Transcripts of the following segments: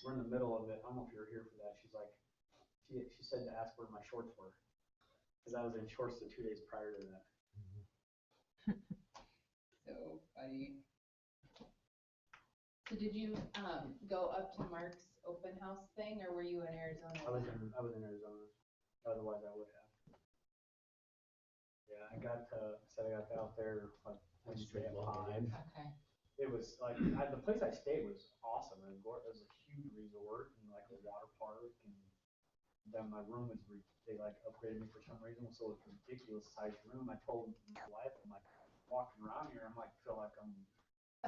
we're in the middle of it. I don't know if you were here for that. She's like, she said to ask where my shorts were, because I was in shorts the 2 days prior to that. So funny. So did you go up to Mark's open house thing, or were you in Arizona? I was in Arizona. Otherwise, I would have. Yeah, I got out there like Wednesday at 5. Okay. It was like the place I stayed was awesome. It was a huge resort and like a water park, and then my room was they like upgraded me for some reason, so it's a ridiculous sized room. I told my wife, I'm like walking around here, I'm like feel like I'm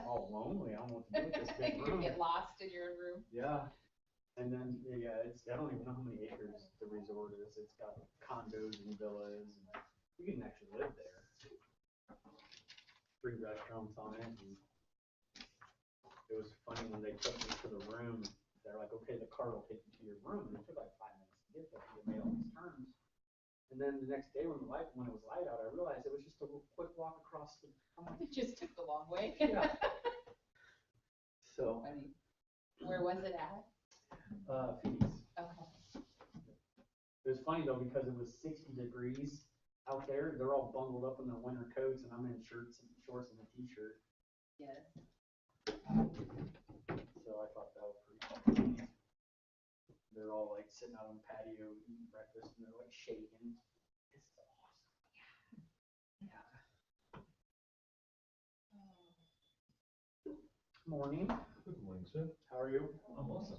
all lonely. I don't know what to do with this big room. You get lost in your room. Yeah. And then I don't even know how many acres the resort is. It's got condos and villas, and you can actually live there. 3 restaurants on it. And it was funny when they took me to the room. They're like, okay, the car will take you to your room. And it took like 5 minutes to get there. They made all these turns. And then the next day when it was light out, I realized it was just a quick walk across the. It just took the long way. Yeah. So. Funny. Where was it at? Phoenix. Okay. It was funny though because it was 60 degrees out there. They're all bundled up in their winter coats, and I'm in shorts and a t-shirt. Yes. So I thought that was pretty funny. They're all like sitting out on the patio eating breakfast, and they're like shaking. It's so awesome. Yeah. Morning. Good morning, sir. How are you? I'm awesome.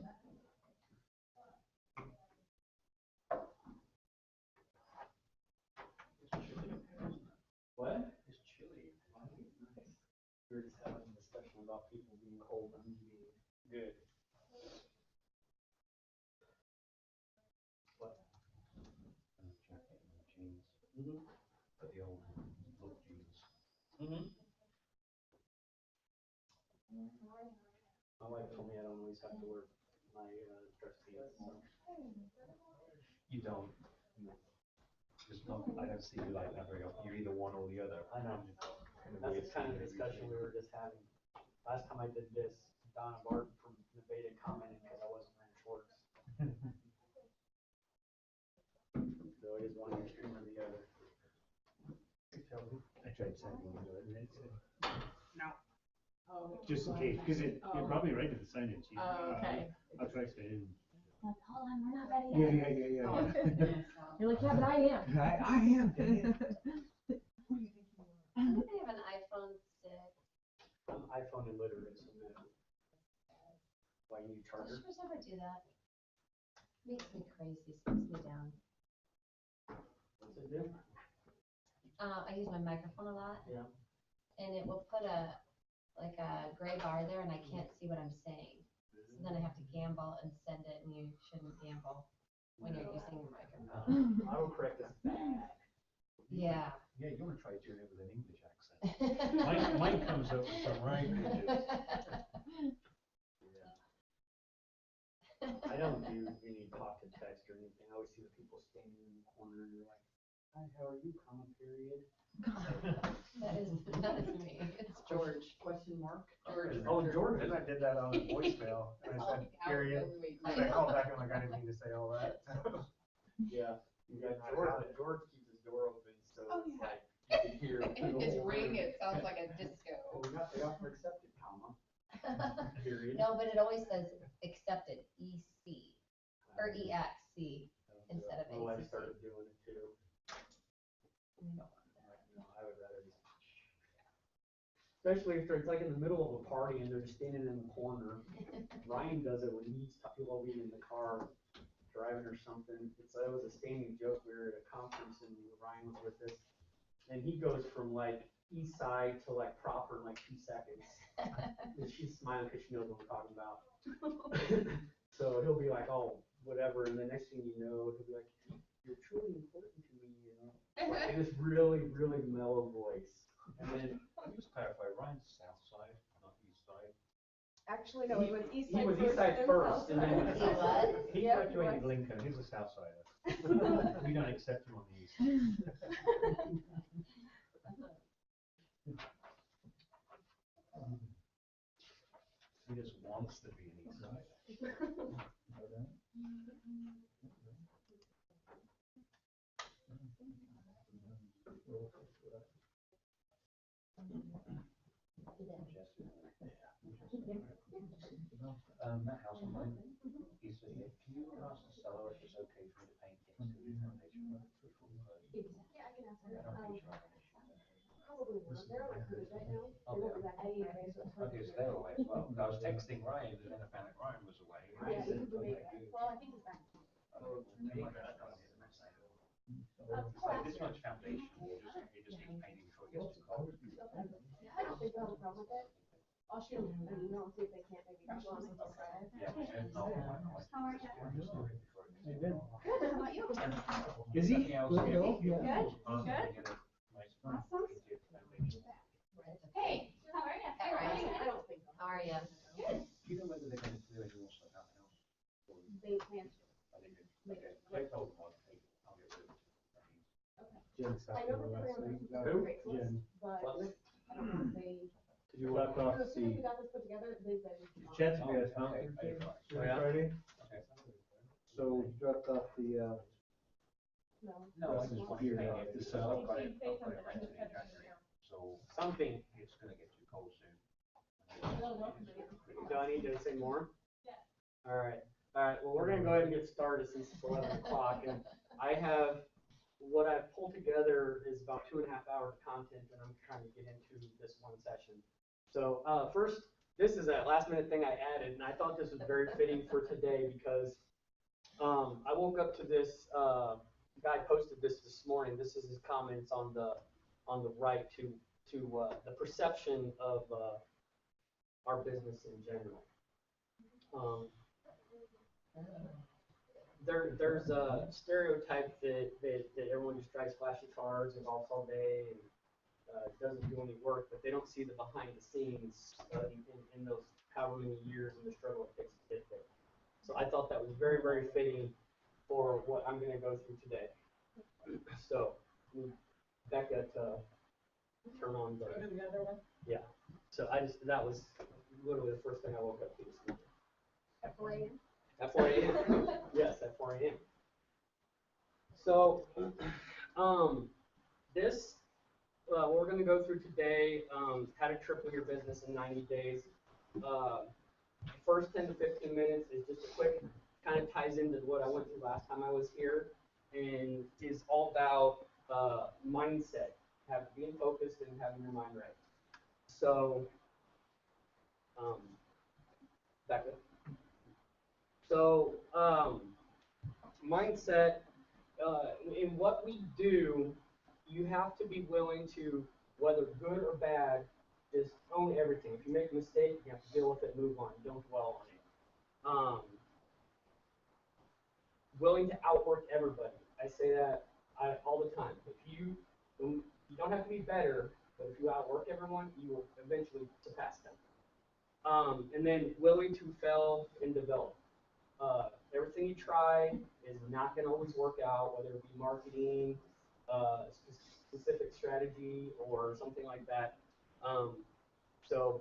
What? It's chilly. Nice. We were just having a discussion about people being cold and me being good. What? Jacket and jeans. Mm-hmm. But the old look jeans. Mm-hmm. My wife told me I don't always have to wear my dress pants. So. You don't. No. Just not. I don't see you like that very often. You're either one or the other. I know. That's the kind of discussion we were just having. Last time I did this, Donna Barton from Nevada commented because I wasn't wearing shorts. So it is one extreme or the other. I tried sending you it, and it said, no, Oh. just in case, because you're probably right at the sign in. Oh, okay. I'll try staying. Like, hold on, we're not ready yet. Yeah. Oh. You're like, yeah, but I am. I am. I think I have an iPhone 6. I'm iPhone illiterate, so why you need a charger? Does yours ever do that? Makes me crazy, slows me down. What's it do? I use my microphone a lot. Yeah. And it will put a gray bar there, and I can't see what I'm saying. So then I have to gamble and send it, and you shouldn't gamble when you're using your microphone. Autocorrect is bad. Yeah. Yeah, you want to try doing it with an English accent. Mine comes up with some right pages. Yeah. I don't do any talk to text or anything. I always see the people standing in the corner and you're like, hi, how are you, comma period? That is me. It's George. Question mark? George. Oh, George. And I did that on a voicemail. And I said period. And I called back and I'm like, I didn't mean to say all that. Yeah. George keeps his door open, so it's like you can hear His ring, it sounds like a disco. We got for accepted, comma. Period. No, but it always says accepted, EC, or EXC instead of ACC. My wife started doing it too. No, I would rather be. Especially if it's like in the middle of a party and they're just standing in the corner. Ryan does it when he's people being in the car driving or something. It was a standing joke. We were at a conference and Ryan was with us, and he goes from like east side to like proper in like 2 seconds. And she's smiling because she knows what we're talking about. So he'll be like, oh, whatever, and the next thing you know, he'll be like, you're truly important to me, you know. Like, in this really, really mellow voice. And then Just clarify, Ryan's south side, not east side. Actually, no, he was east side. He was east side first, and then He was? He graduated Lincoln. He's a south sider. We don't accept him on the east. He just wants to be an east side. that house on mine, he said, yeah, can you ask the seller if it's okay for me to paint it to the foundation? Yeah, I can ask I her. don't think she'll have an issue with that. Probably not. They're on a cruise right now. They Okay. won't be back anyway, so it's hard Okay, to so they're know. away as well. I was texting Ryan, and then I found out Ryan was away. Yeah, Ryan he said, could be okay, back. good. Well, I think he's back. Like this much foundation, it just needs painting before it gets too cold. I don't think they'll have a problem with it. I'll shoot them an email and see if they can't maybe do on it. Yeah, and I'll- How are you? Hey, Ben. Good, how about you? Is he? Yeah, I was- Good, Bill? Good? Yeah. Good? Awesome. Hey, how are you? Hey, Ryan. I don't think so. How are you? Good. Do you know whether they're going to do any more stuff out the house? They plan to. I think okay. They told them I'll take it, I'll get rid of it. Jen I stopped know in that last they're week. on Who? Craigslist, Jen. but I don't know if they. Did you Dropped off So as soon as we the, got this put together, they said. we can- Chad's got a Okay, conference I didn't realize. Oh, yeah? Friday, Okay. so he dropped off the, No. No, I just want to Here, paint the it, because south. I've got it, I've got it rented in January, so Something. it's gonna get too cold soon. Do I need to say more? All right, well, we're gonna go ahead and get started since it's 11 o'clock, and I have, what I've pulled together is about 2.5 hours of content that I'm trying to get into this one session. So, first, this is a last minute thing I added, and I thought this was very fitting for today because, I woke up to this, guy posted this morning, this is his comments on the right to the perception of, our business in general. There's a stereotype that everyone just drives flashy cars and golfs all day and doesn't do any work, but they don't see the behind the scenes in those however many years and the struggle it takes to get there. So I thought that was very, very fitting for what I'm going to go through today. So, Becca, turn on the. Yeah. So that was literally the first thing I woke up to this morning. At 4 a.m. At 4 a.m. Yes, at 4 a.m. So, what we're going to go through today, how to triple your business in 90 days. First 10 to 15 minutes is just a quick, kind of ties into what I went through last time I was here, and is all about mindset, being focused and having your mind right. So, Becca. So, mindset, in what we do, you have to be willing to, whether good or bad, just own everything. If you make a mistake, you have to deal with it, move on. Don't dwell on it. Willing to outwork everybody. I say that all the time. You don't have to be better, but if you outwork everyone, you will eventually surpass them. And then willing to fail and develop. Everything you try is not going to always work out, whether it be marketing, specific strategy, or something like that.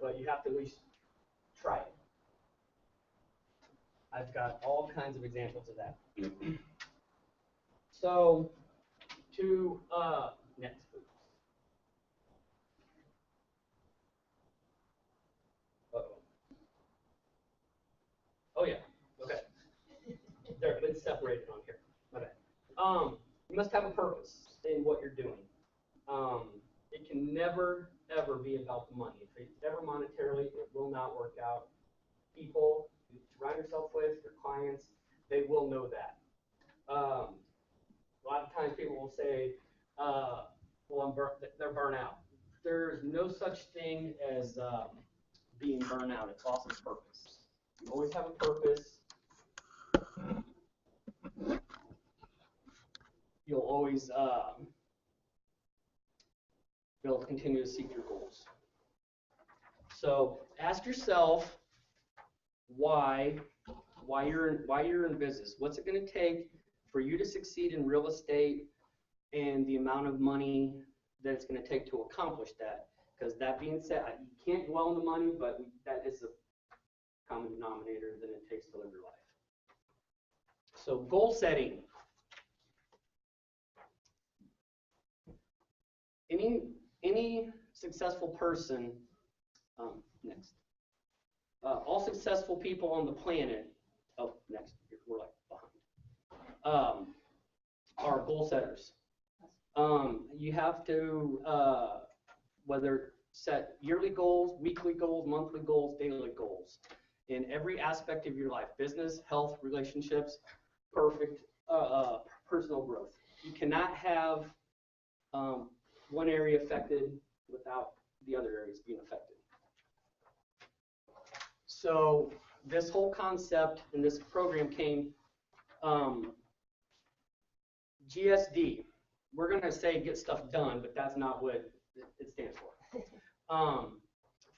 But you have to at least try it. I've got all kinds of examples of that. So, next. Uh-oh. Oh yeah, okay. They're been separated on here. Okay. You must have a purpose in what you're doing. It can never, ever be about the money. If it's ever monetarily, it will not work out. People you surround yourself with, your clients, they will know that. A lot of times people will say, they're burnt out. There's no such thing as being burnt out. It's loss of purpose. You always have a purpose. You'll always be able to continue to seek your goals. So ask yourself why you're in business. What's it going to take for you to succeed in real estate, and the amount of money that it's going to take to accomplish that? Because that being said, you can't dwell on the money, but that is the common denominator that it takes to live your life. So goal setting. Any successful person, next, all successful people on the planet, oh, next, we're like behind, are goal setters. You have to, whether set yearly goals, weekly goals, monthly goals, daily goals in every aspect of your life, business, health, relationships, perfect, personal growth. You cannot have one area affected without the other areas being affected. So this whole concept and this program came, GSD. We're going to say get stuff done, but that's not what it stands for.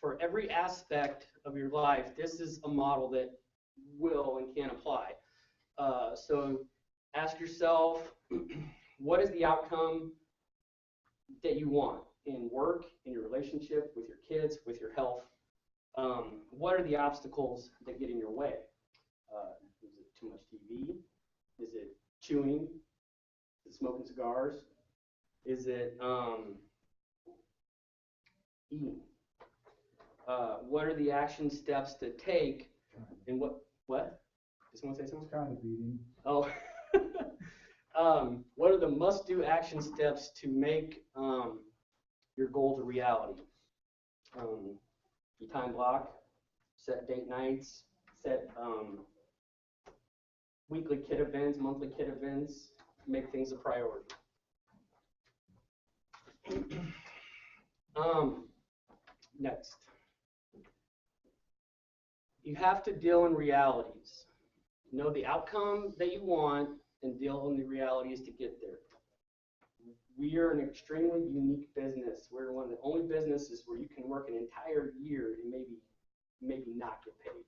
For every aspect of your life, this is a model that will and can apply. So ask yourself, what is the outcome that you want in work, in your relationship, with your kids, with your health? What are the obstacles that get in your way? Is it too much TV? Is it chewing? Is it smoking cigars? Is it eating? What are the action steps to take? And what? Does someone say something? Kind of beating. Oh. What are the must-do action steps to make your goals a reality? You time block, set date nights, set weekly kid events, monthly kid events, make things a priority. Next. You have to deal in realities. Know the outcome that you want and deal in the realities to get there. We are an extremely unique business. We're one of the only businesses where you can work an entire year and maybe not get paid.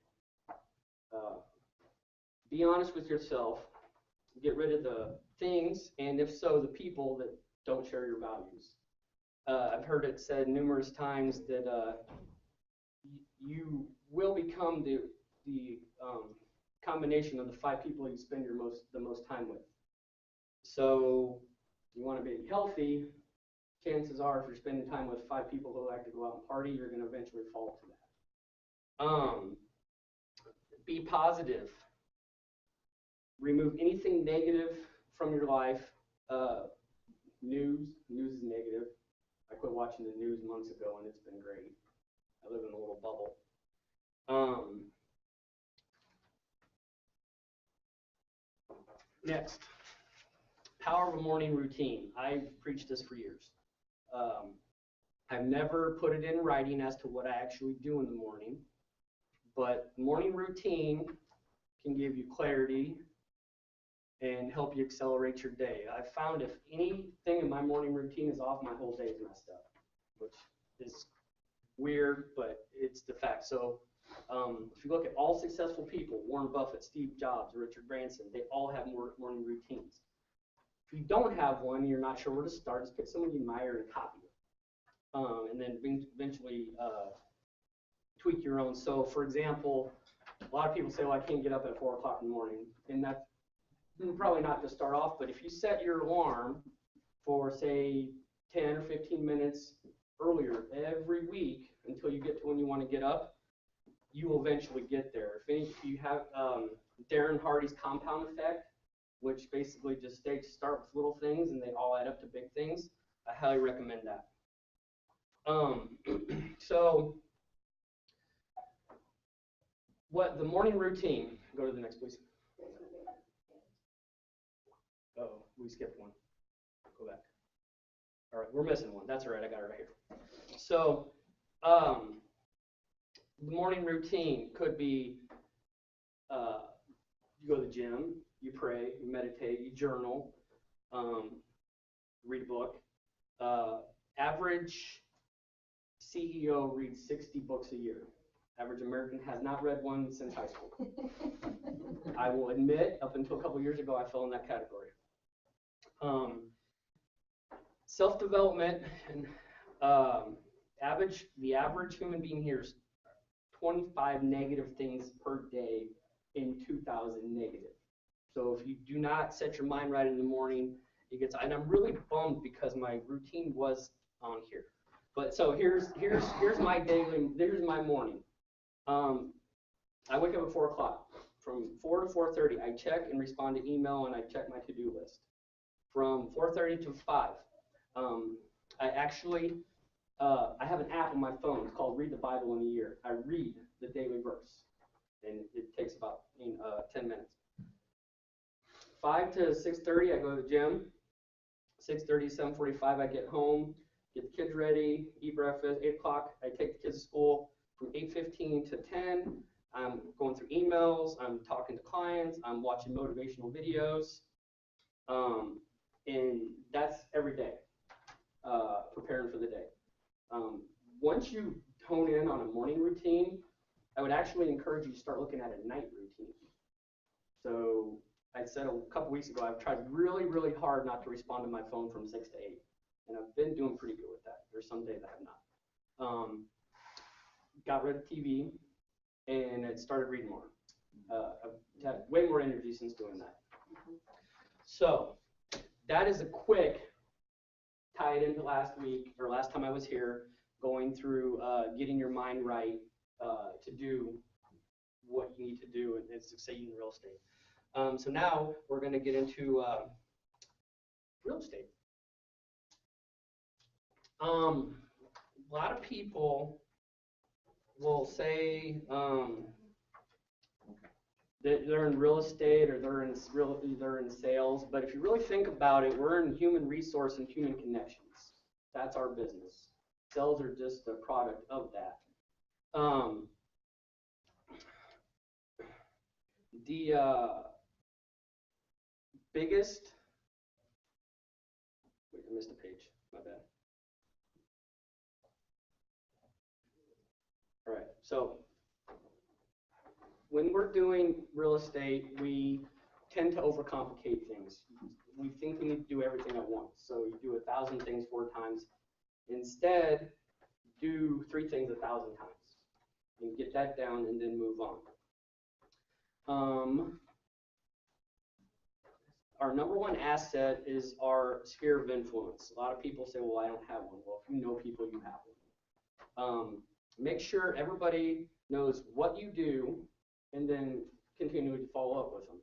Be honest with yourself. Get rid of the things, and if so, the people that don't share your values. I've heard it said numerous times that you will become the combination of the 5 people you spend the most time with. So you want to be healthy, chances are if you're spending time with 5 people who like to go out and party, you're going to eventually fall to that. Be positive. Remove anything negative from your life. News is negative. I quit watching the news months ago and it's been great. I live in a little bubble. Next, power of a morning routine. I've preached this for years. I've never put it in writing as to what I actually do in the morning, but morning routine can give you clarity and help you accelerate your day. I've found if anything in my morning routine is off, my whole day is messed up, which is weird, but it's the fact. So if you look at all successful people, Warren Buffett, Steve Jobs, Richard Branson, they all have morning routines. If you don't have one, you're not sure where to start, just pick someone you admire and copy it. And then eventually tweak your own. So for example, a lot of people say, well, I can't get up at 4 o'clock in the morning. And that's probably not to start off, but if you set your alarm for, say, 10 or 15 minutes earlier every week until you get to when you want to get up, you will eventually get there. If you have Darren Hardy's compound effect, which basically just start with little things and they all add up to big things, I highly recommend that. So what the morning routine, go to the next please. Oh, we skipped one. Go back. All right, we're missing one. That's all right, I got it right here. So the morning routine could be you go to the gym, you pray, you meditate, you journal, read a book. Average CEO reads 60 books a year. Average American has not read one since high school. I will admit, up until a couple years ago, I fell in that category. Self-development and the average human being hears 25 negative things per day in 2,000 negative. So if you do not set your mind right in the morning, and I'm really bummed because my routine was on here. But so here's my morning. I wake up at 4 o'clock. From 4 to 4:30, I check and respond to email, and I check my to-do list. From 4:30 to 5, I actually, I have an app on my phone. It's called Read the Bible in a Year. I read the daily verse, and it takes about 10 minutes. 5 to 6:30, I go to the gym. 6:30 to 7:45, I get home, get the kids ready, eat breakfast. 8 o'clock, I take the kids to school. From 8:15 to 10, I'm going through emails, I'm talking to clients, I'm watching motivational videos, and that's every day, preparing for the day. Once you hone in on a morning routine, I would actually encourage you to start looking at a night routine. So I said a couple weeks ago, I've tried really, really hard not to respond to my phone from 6 to 8, and I've been doing pretty good with that. There's some days I have not. Got rid of TV, and I started reading more. I've had way more energy since doing that. So that is a quick tie it into last week, or last time I was here, going through getting your mind right to do what you need to do and succeed in real estate. So now we're going to get into real estate. A lot of people will say that they're in real estate or they're in sales, but if you really think about it, we're in human resource and human connections. That's our business. Sales are just a product of that. The biggest, wait, I missed a page, my bad. All right, so when we're doing real estate, we tend to overcomplicate things. We think we need to do everything at once, so you do 1,000 things 4 times. Instead, do 3 things 1,000 times and get that down and then move on. Our number one asset is our sphere of influence. A lot of people say, well, I don't have one. Well, if you know people, you have one. Make sure everybody knows what you do and then continue to follow up with them.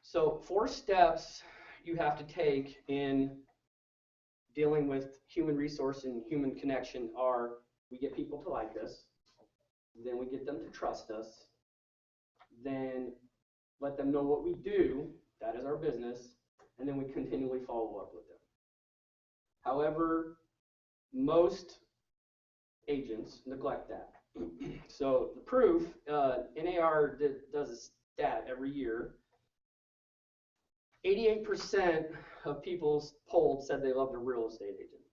So 4 steps you have to take in dealing with human resource and human connection are: we get people to like us, then we get them to trust us, then let them know what we do, that is our business, and then we continually follow up with them. However, most agents neglect that. So the proof, NAR does a stat every year. 88% of people polled said they loved a real estate agent.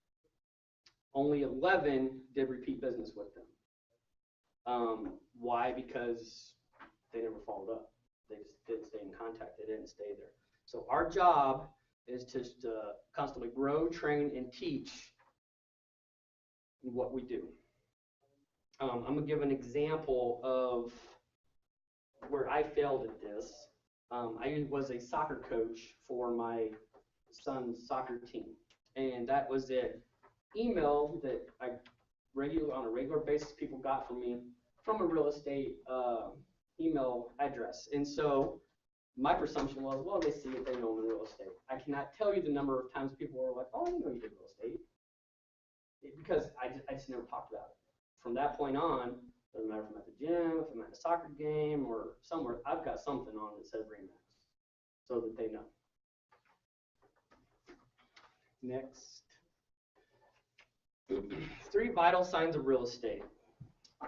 Only 11 did repeat business with them. Why? Because they never followed up. They just didn't stay in contact. They didn't stay there. So our job is just to constantly grow, train, and teach what we do. I'm going to give an example of where I failed at this. I was a soccer coach for my son's soccer team, and that was an email that on a regular basis people got from me from a real estate email address. And so my presumption was, well, they see it, they know I'm in real estate. I cannot tell you the number of times people were like, oh, I know you did real estate, because I just never talked about it. From that point on, doesn't matter if I'm at the gym, if I'm at a soccer game or somewhere, I've got something on that says RE/MAX so that they know. Next. 3 vital signs of real estate.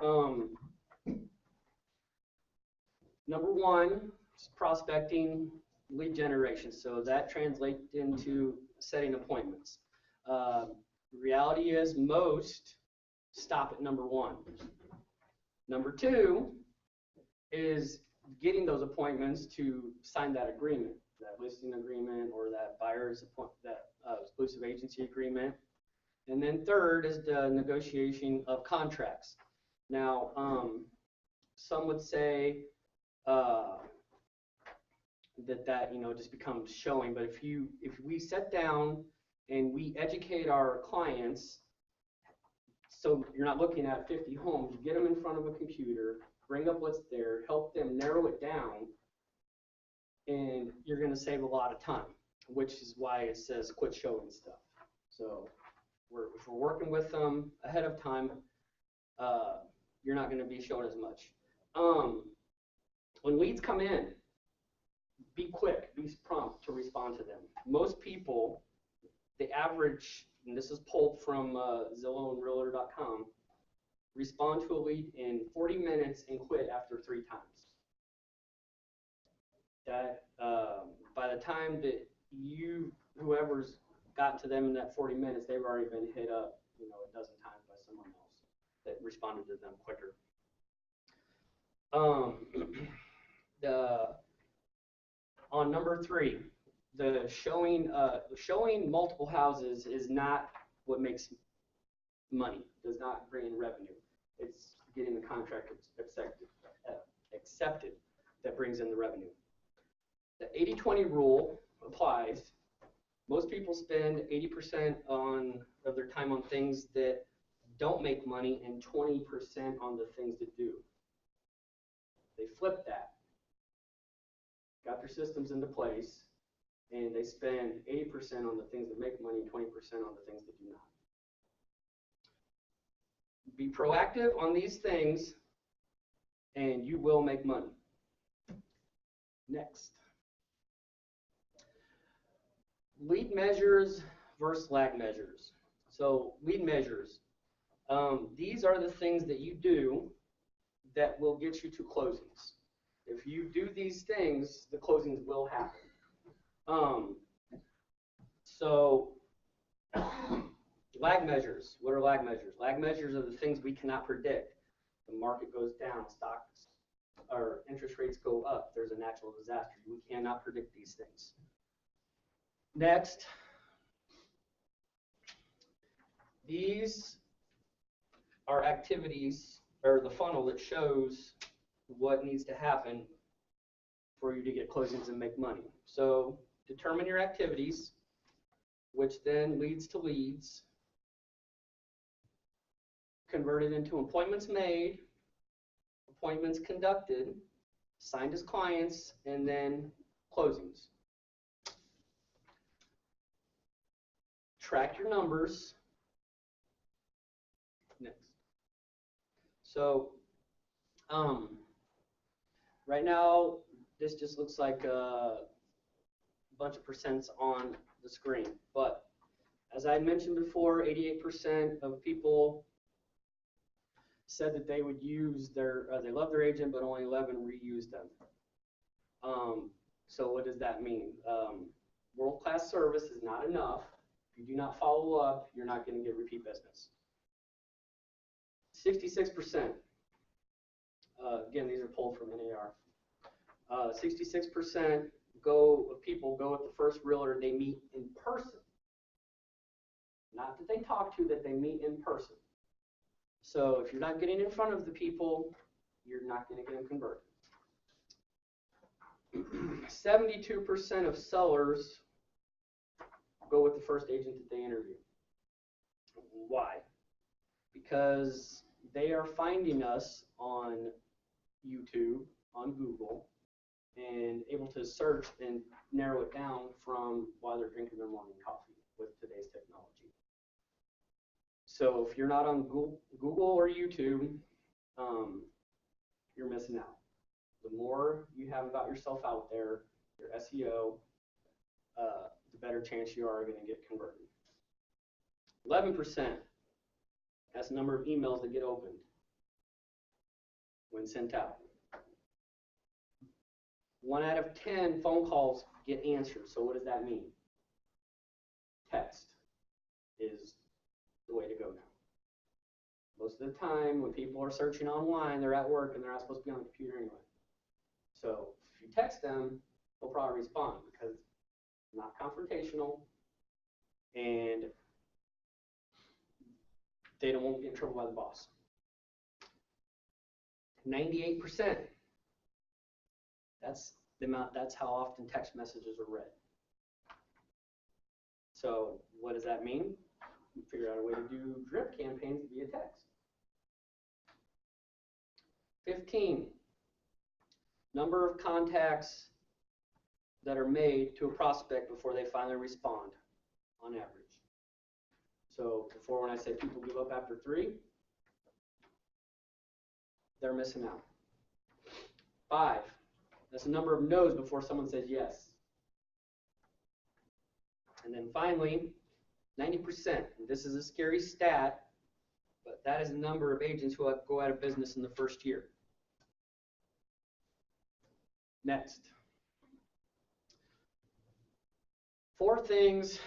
Number 1 is prospecting, lead generation. So that translates into setting appointments. Reality is most stop at number 1. Number 2 is getting those appointments to sign that agreement, that listing agreement or that buyer's exclusive agency agreement. And then 3rd is the negotiation of contracts. Now, some would say that just becomes showing, but if we sit down and we educate our clients, So you're not looking at 50 homes, you get them in front of a computer, bring up what's there, help them narrow it down, and you're gonna save a lot of time, which is why it says quit showing stuff. So if we're working with them ahead of time, you're not gonna be showing as much. When leads come in, be quick, be prompt to respond to them. Most people, the average, and this is pulled from Zillow and Realtor.com, respond to a lead in 40 minutes and quit after 3 times. That by the time that whoever's got to them in that 40 minutes, they've already been hit up, a dozen times by someone else that responded to them quicker. On number 3, the showing multiple houses is not what makes money, does not bring in revenue. It's getting the contract accepted that brings in the revenue. The 80-20 rule applies. Most people spend 80% of their time on things that don't make money and 20% on the things that do. They flip that. Got their systems into place, and they spend 80% on the things that make money and 20% on the things that do not. Be proactive on these things, and you will make money. Next. Lead measures versus lag measures. So lead measures. These are the things that you do that will get you to closings. If you do these things, the closings will happen. So lag measures. What are lag measures? Lag measures are the things we cannot predict. The market goes down, stocks or interest rates go up. There's a natural disaster. We cannot predict these things. Next, these are activities or the funnel that shows what needs to happen for you to get closings and make money. So determine your activities, which then leads to leads, converted into appointments made, appointments conducted, signed as clients, and then closings. Track your numbers. Next. So right now, this just looks like a bunch of percents on the screen. But as I mentioned before, 88% of people said that they would use they love their agent, but only 11 reused them. So what does that mean? World-class service is not enough. If you do not follow up, you're not going to get repeat business. 66%. Again, these are pulled from NAR. 66% of people go with the first realtor they meet in person. Not that they talk to, that they meet in person. So if you're not getting in front of the people, you're not going to get them converted. 72% of sellers go with the first agent that they interview. Why? Because they are finding us on YouTube, on Google, and able to search and narrow it down from while they're drinking their morning coffee with today's technology. So if you're not on Google or YouTube, you're missing out. The more you have about yourself out there, your SEO, the better chance you are going to get converted. 11%, that's the number of emails that get opened when sent out. 1 out of 10 phone calls get answered. So what does that mean? Text is the way to go now. Most of the time when people are searching online, they're at work and they're not supposed to be on the computer anyway. So if you text them, they'll probably respond because it's not confrontational and they won't get in trouble by the boss. 98%. That's the amount. That's how often text messages are read. So what does that mean? figure out a way to do drip campaigns via text. 15, number of contacts that are made to a prospect before they finally respond, on average. So before, when I said people give up after 3, they're missing out. 5, that's the number of no's before someone says yes. And then finally, 90%, and this is a scary stat, but that is the number of agents who go out of business in the first year. Next. 4 things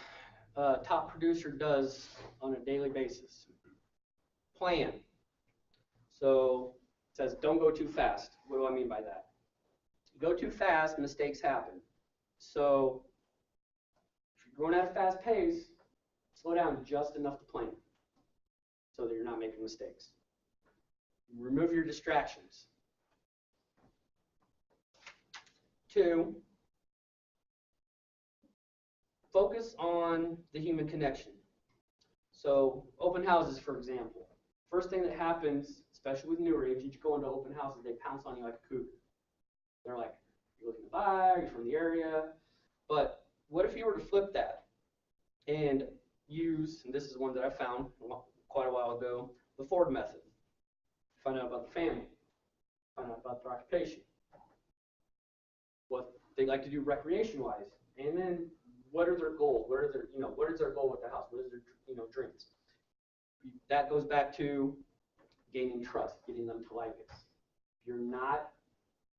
a top producer does on a daily basis. Plan. So it says don't go too fast. What do I mean by that? Go too fast, mistakes happen. So if you're going at a fast pace, slow down just enough to plan so that you're not making mistakes. Remove your distractions. 2, focus on the human connection. So open houses, for example. First thing that happens, especially with newer agents, you go into open houses, they pounce on you like a cougar. They're like, you're looking to buy, you're from the area. But what if you were to flip that and use, and this is one that I found quite a while ago, the Ford method. Find out about the family, find out about their occupation, what they like to do recreation-wise, and then what are their goals? What are their, what is their goal with the house? What is their, dreams? That goes back to gaining trust, getting them to like it. If you're not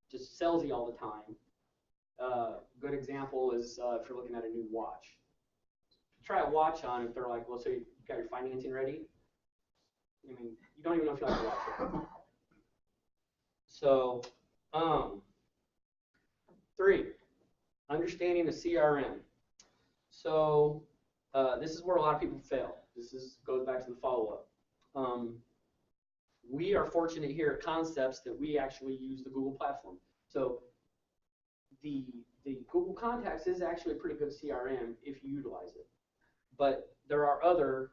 just salesy all the time, good example is if you're looking at a new watch. Try a watch on if they're like, well, so you got your financing ready? I mean, you don't even know if you like the watch. So, 3, understanding the CRM. So this is where a lot of people fail. Goes back to the follow-up. We are fortunate here at Concepts that we actually use the Google platform. So the Google Contacts is actually a pretty good CRM if you utilize it. But there are other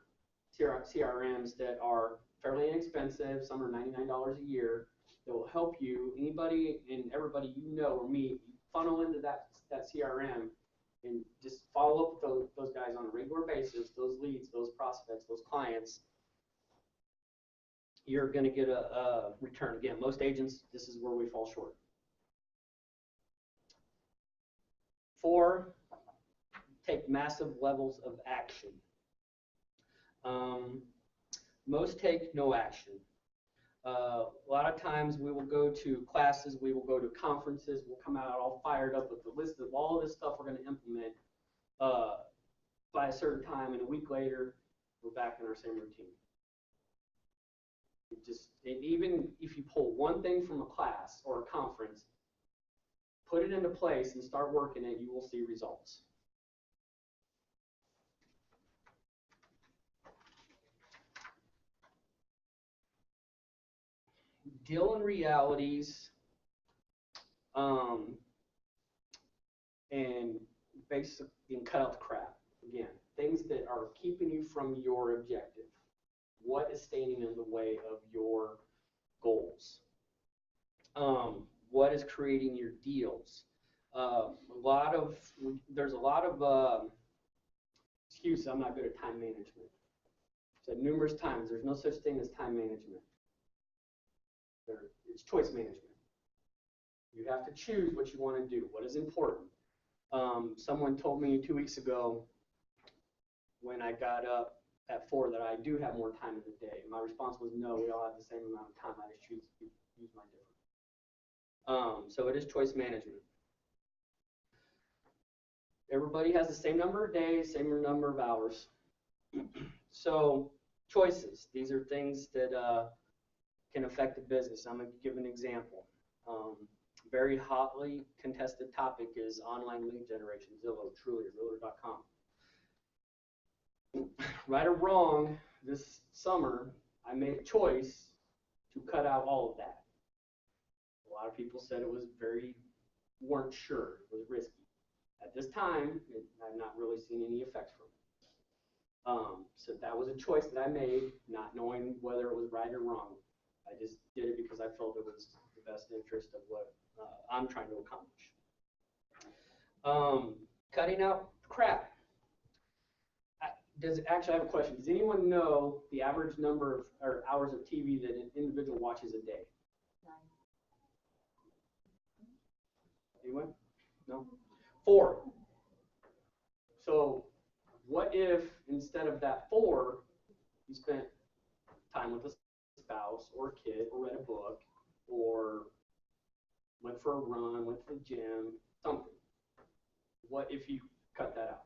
CRMs that are fairly inexpensive. Some are $99 a year. That will help you, anybody and everybody you know or meet, funnel into that CRM and just follow up with those guys on a regular basis, those leads, those prospects, those clients. You're going to get a return. Again, most agents, this is where we fall short. 4, take massive levels of action. Most take no action. A lot of times we will go to classes, we will go to conferences, we'll come out all fired up with the list of all of this stuff we're going to implement by a certain time, and a week later, we're back in our same routine. Even if you pull one thing from a class or a conference, put it into place and start working it, you will see results. Deal in realities and basically cut out the crap. Again, things that are keeping you from your objective. What is standing in the way of your goals? What is creating your deals? There's a lot of excuses. I'm not good at time management. I've said numerous times, there's no such thing as time management. It's choice management. You have to choose what you want to do, what is important. Someone told me 2 weeks ago when I got up at 4 that I do have more time in the day. My response was no, we all have the same amount of time. I just choose to use mine different. So it is choice management. Everybody has the same number of days, same number of hours. So choices, these are things that can affect the business. I'm going to give an example. Very hotly contested topic is online lead generation, Zillow, Truly, Realtor.com. Right or wrong, this summer, I made a choice to cut out all of that. A lot of people said it was weren't sure, it was risky. At this time, I've not really seen any effects from So that was a choice that I made, not knowing whether it was right or wrong. I just did it because I felt it was the best interest of what I'm trying to accomplish. Cutting out crap. Actually, I have a question. Does anyone know the average number of or hours of TV that an individual watches a day? Anyone? No? 4. So what if instead of that 4, you spent time with a spouse or a kid or read a book or went for a run, went to the gym, something? What if you cut that out?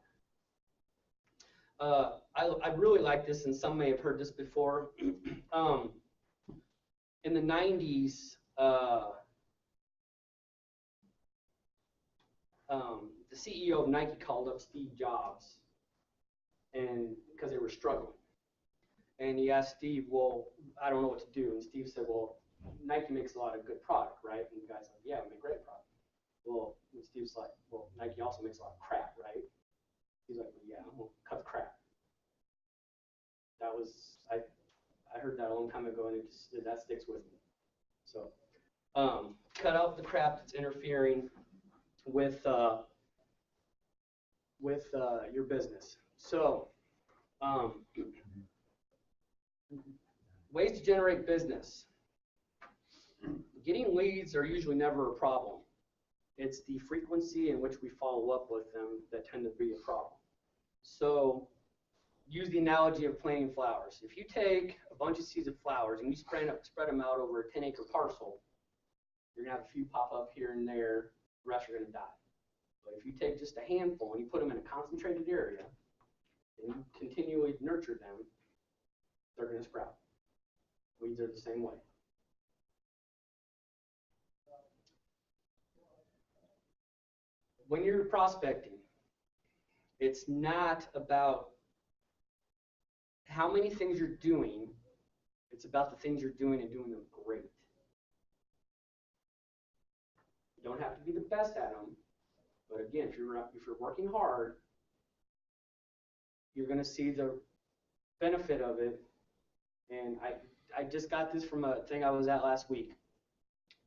I really like this, and some may have heard this before. In the 90s, the CEO of Nike called up Steve Jobs, and because they were struggling. And he asked Steve, well, I don't know what to do. And Steve said, well, Nike makes a lot of good product, right? And the guy's like, yeah, we make great product. Well, and Steve's like, well, Nike also makes a lot of crap, right? He's like, well, yeah, we'll cut the crap. That was, I heard that a long time ago, and that sticks with me. So, cut out the crap that's interfering with your business. So, ways to generate business. Getting leads are usually never a problem. It's the frequency in which we follow up with them that tend to be a problem. So use the analogy of planting flowers. If you take a bunch of seeds of flowers and you spread them out over a 10-acre parcel, you're going to have a few pop up here and there, the rest are going to die. But if you take just a handful and you put them in a concentrated area and you continually nurture them, they're going to sprout. Weeds are the same way. When you're prospecting, it's not about how many things you're doing, it's about the things you're doing and doing them great. You don't have to be the best at them, but again, if you're working hard, you're going to see the benefit of it. And I just got this from a thing I was at last week.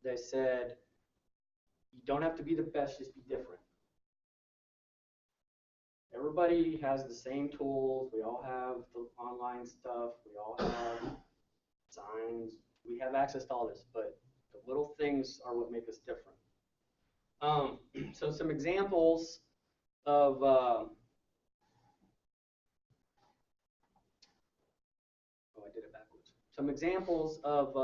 They said, you don't have to be the best, just be different. Everybody has the same tools. We all have the online stuff. We all have signs. We have access to all this, but the little things are what make us different. So some examples of I did it backwards. Some examples of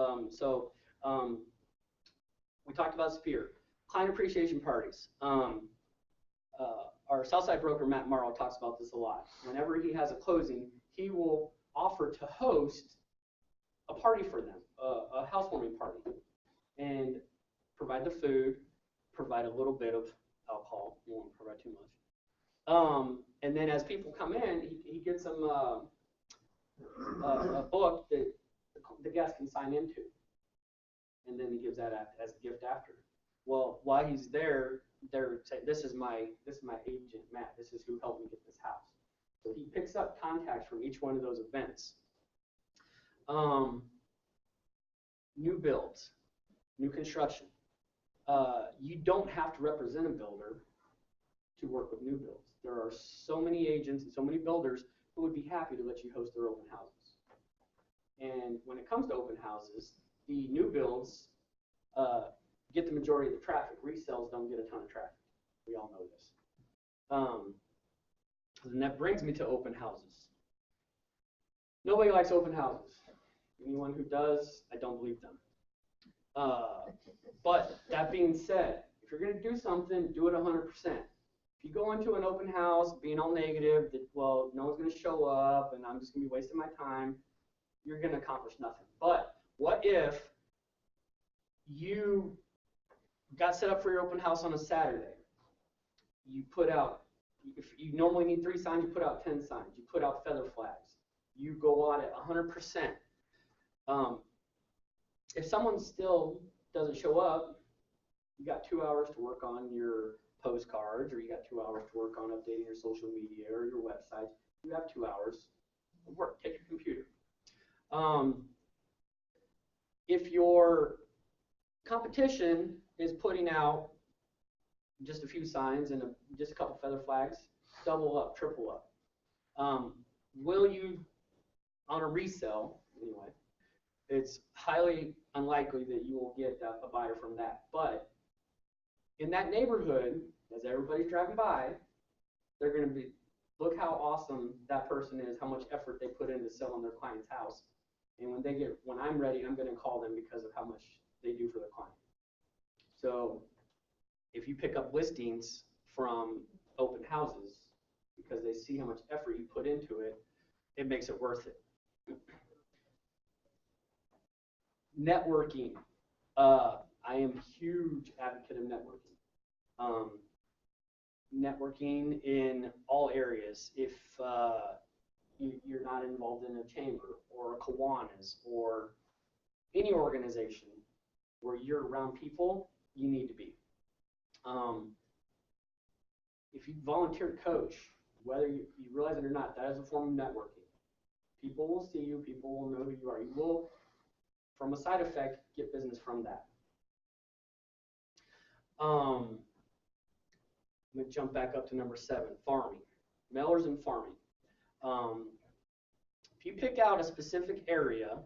we talked about Spear, client appreciation parties. Our Southside broker, Matt Morrow, talks about this a lot. Whenever he has a closing, he will offer to host a party for them, a housewarming party, and provide the food, provide a little bit of alcohol. You won't provide too much. And then as people come in, he gets them a book that the guest can sign into, and then he gives that as a gift after. Well, while he's there, they're saying, this is my agent, Matt. This is who helped me get this house. So he picks up contacts from each one of those events. New builds, new construction. You don't have to represent a builder to work with new builds. There are so many agents and so many builders who would be happy to let you host their open houses. And when it comes to open houses, the new builds get the majority of the traffic. Resales don't get a ton of traffic. We all know this. And that brings me to open houses. Nobody likes open houses. Anyone who does, I don't believe them. But that being said, if you're going to do something, do it 100%. If you go into an open house being all negative, that, well, no one's going to show up and I'm just going to be wasting my time, you're going to accomplish nothing. But what if you got set up for your open house on a Saturday? You put out, if you normally need 3 signs, you put out 10 signs. You put out feather flags. You go out at 100%. If someone still doesn't show up, you got 2 hours to work on your postcards, or you got 2 hours to work on updating your social media or your website. You have 2 hours. work, take your computer. If your competition is putting out just a few signs and just a couple feather flags, double up, triple up. Will you, on a resale, anyway, it's highly unlikely that you will get a buyer from that. But in that neighborhood, as everybody's driving by, they're going to be, look how awesome that person is, how much effort they put into selling their client's house. And when I'm ready, I'm going to call them because of how much they do for their client. So if you pick up listings from open houses because they see how much effort you put into it, it makes it worth it. Networking. I am a huge advocate of networking. Networking in all areas. If you're not involved in a chamber or a Kiwanis or any organization where you're around people, you need to be. If you volunteer to coach, whether you realize it or not, that is a form of networking. People will see you, people will know who you are. You will, from a side effect, get business from that. I'm going to jump back up to number 7, farming. Mailers and farming. If you pick out a specific area